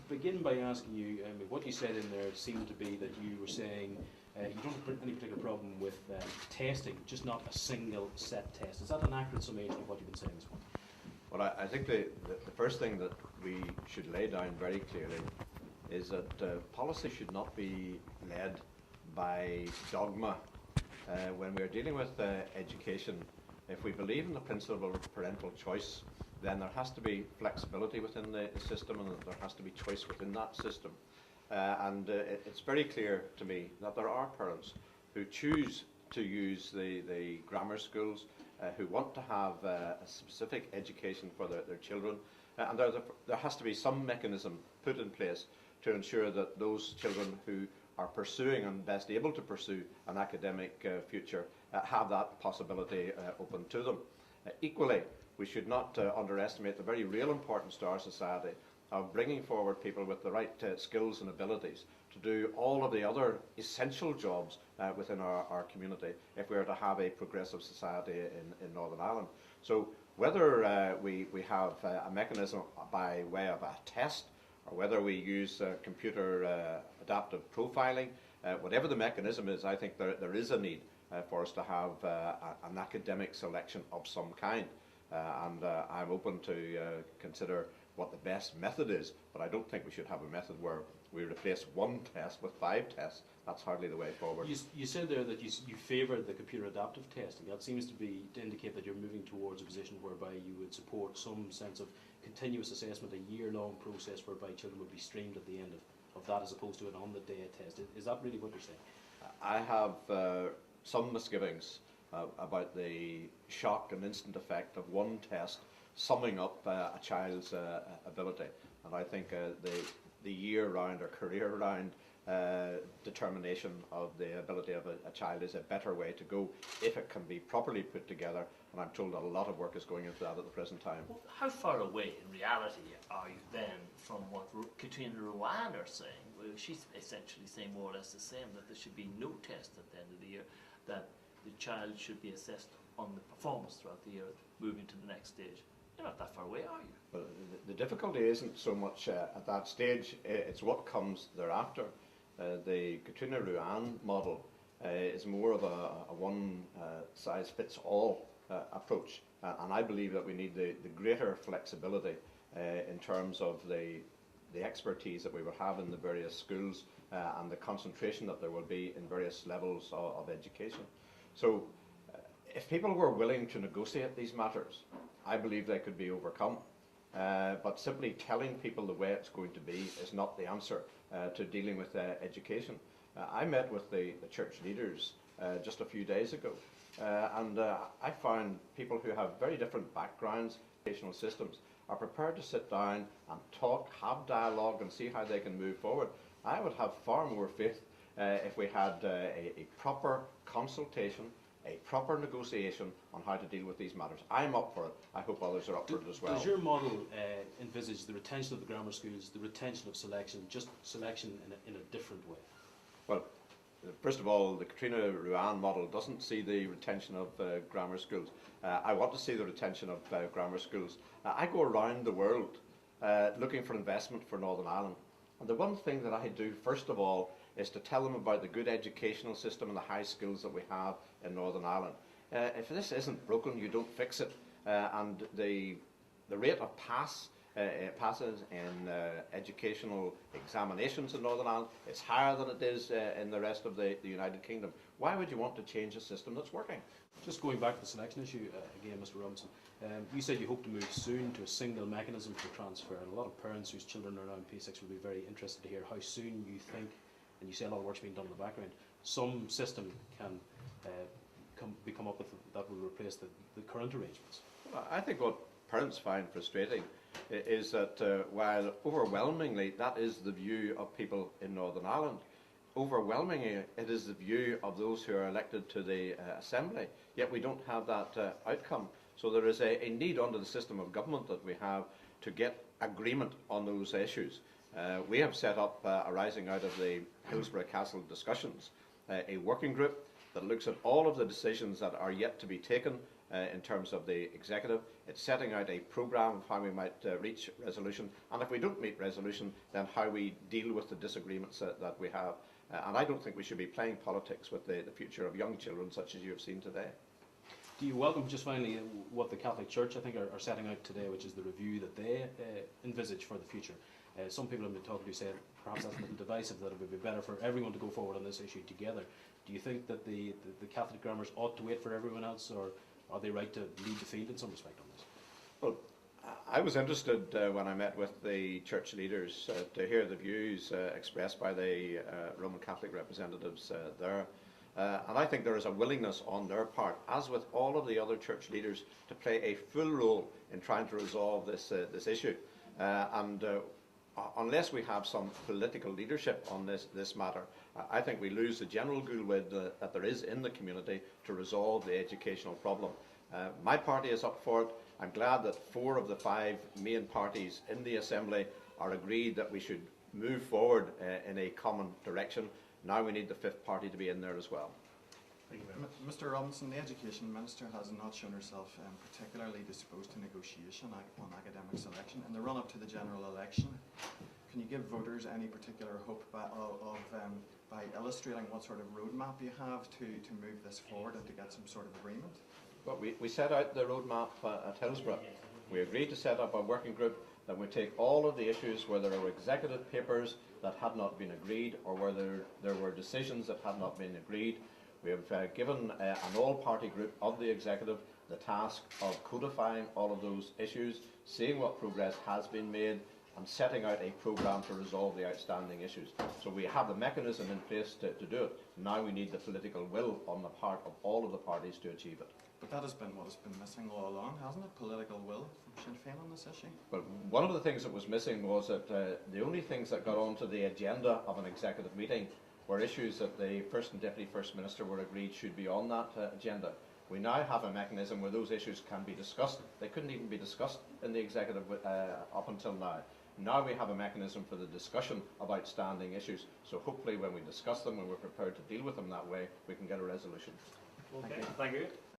begin by asking you, what you said in there seemed to be that you were saying you don't have any particular problem with testing, just not a single set test. Is that an accurate summation of what you've been saying this morning? Well, I think the first thing that we should lay down very clearly is that policy should not be led by dogma. When we're dealing with education, if we believe in the principle of parental choice, then there has to be flexibility within the system, and there has to be choice within that system. It's very clear to me that there are parents who choose to use the grammar schools, who want to have a specific education for their children, and there has to be some mechanism put in place to ensure that those children who are pursuing and best able to pursue an academic future have that possibility open to them. Equally, we should not underestimate the very real importance to our society of bringing forward people with the right skills and abilities to do all of the other essential jobs within our community if we are to have a progressive society in Northern Ireland. So whether we have a mechanism by way of a test, or whether we use computer adaptive profiling, whatever the mechanism is, I think there is a need for us to have an academic selection of some kind. I'm open to consider what the best method is, but I don't think we should have a method where we replace one test with 5 tests. That's hardly the way forward. You said there that you favour the computer adaptive testing. That seems to indicate that you're moving towards a position whereby you would support some sense of continuous assessment, a year-long process whereby children would be streamed at the end of that, as opposed to an on-the-day test. Is that really what you're saying? I have some misgivings about the shock and instant effect of one test summing up a child's ability, and I think the year-round or career-round determination of the ability of a child is a better way to go if it can be properly put together, and I'm told that a lot of work is going into that at the present time. Well, how far away in reality are you then from what Katrina Ruan are saying? Well, she's essentially saying more or less the same, that there should be no test at the end of the year, that the child should be assessed on the performance throughout the year, moving to the next stage. You're not that far away, are you? Well, the difficulty isn't so much at that stage, it's what comes thereafter. The Katrina Ruan model is more of a one-size-fits-all approach, and I believe that we need the greater flexibility in terms of the expertise that we will have in the various schools and the concentration that there will be in various levels of education. So if people were willing to negotiate these matters, I believe they could be overcome. But simply telling people the way it's going to be is not the answer to dealing with education. I met with the church leaders just a few days ago, and I found people who have very different backgrounds, educational systems, are prepared to sit down and talk, have dialogue, and see how they can move forward. I would have far more faith if we had a proper consultation, a proper negotiation on how to deal with these matters. I'm up for it. I hope others are up for it as well. Does your model envisage the retention of the grammar schools, the retention of selection, just selection in a different way? Well, first of all, the Katrina Ruan model doesn't see the retention of grammar schools. I want to see the retention of grammar schools. I go around the world looking for investment for Northern Ireland. And the one thing that I do, first of all, is to tell them about the good educational system and the high skills that we have in Northern Ireland. If this isn't broken, you don't fix it. And the rate of passes in educational examinations in Northern Ireland is higher than it is in the rest of the United Kingdom. Why would you want to change a system that's working? Just going back to the selection issue again, Mr. Robinson, you said you hope to move soon to a single mechanism for transfer, and a lot of parents whose children are now in P6 will be very interested to hear how soon you think, and you say a lot of work's being done in the background, some system can be come up with that will replace the current arrangements. Well, I think what parents find frustrating is that while overwhelmingly that is the view of people in Northern Ireland, overwhelmingly it is the view of those who are elected to the Assembly, yet we don't have that outcome. So there is a need under the system of government that we have to get agreement on those issues. We have set up, arising out of the Hillsborough Castle discussions, a working group that looks at all of the decisions that are yet to be taken in terms of the executive. It's setting out a programme of how we might reach resolution, and if we don't meet resolution, then how we deal with the disagreements that we have. And I don't think we should be playing politics with the future of young children such as you have seen today. Do you welcome, just finally, what the Catholic Church, I think, are setting out today, which is the review that they envisage for the future? Some people have been talking to say perhaps that's a little divisive, that it would be better for everyone to go forward on this issue together. Do you think that the Catholic grammars ought to wait for everyone else, or are they right to lead the field in some respect on this? Well, I was interested when I met with the church leaders to hear the views expressed by the Roman Catholic representatives there. And I think there is a willingness on their part, as with all of the other church leaders, to play a full role in trying to resolve this issue. Unless we have some political leadership on this matter, I think we lose the general goodwill that there is in the community to resolve the educational problem. My party is up for it. I'm glad that 4 of the 5 main parties in the Assembly are agreed that we should move forward in a common direction. Now we need the 5th party to be in there as well. Thank you very much. Mr. Robinson, the Education Minister has not shown herself particularly disposed to negotiation on academic selection. In the run-up to the general election, can you give voters any particular hope by illustrating what sort of roadmap you have to move this forward and to get some sort of agreement? Well, we set out the roadmap at Hillsborough. We agreed to set up a working group that would take all of the issues where there were executive papers that had not been agreed, or where there were decisions that had not been agreed. We have given an all-party group of the executive the task of codifying all of those issues, seeing what progress has been made, and setting out a programme to resolve the outstanding issues. So we have the mechanism in place to do it. Now we need the political will on the part of all of the parties to achieve it. But that has been what has been missing all along, hasn't it? Political will from Sinn Féin on this issue? Well, one of the things that was missing was that the only things that got onto the agenda of an executive meeting were issues that the First and Deputy First Minister were agreed should be on that agenda. We now have a mechanism where those issues can be discussed. They couldn't even be discussed in the executive up until now. Now we have a mechanism for the discussion of outstanding issues. So hopefully when we discuss them and we're prepared to deal with them that way, we can get a resolution. Okay, thank you.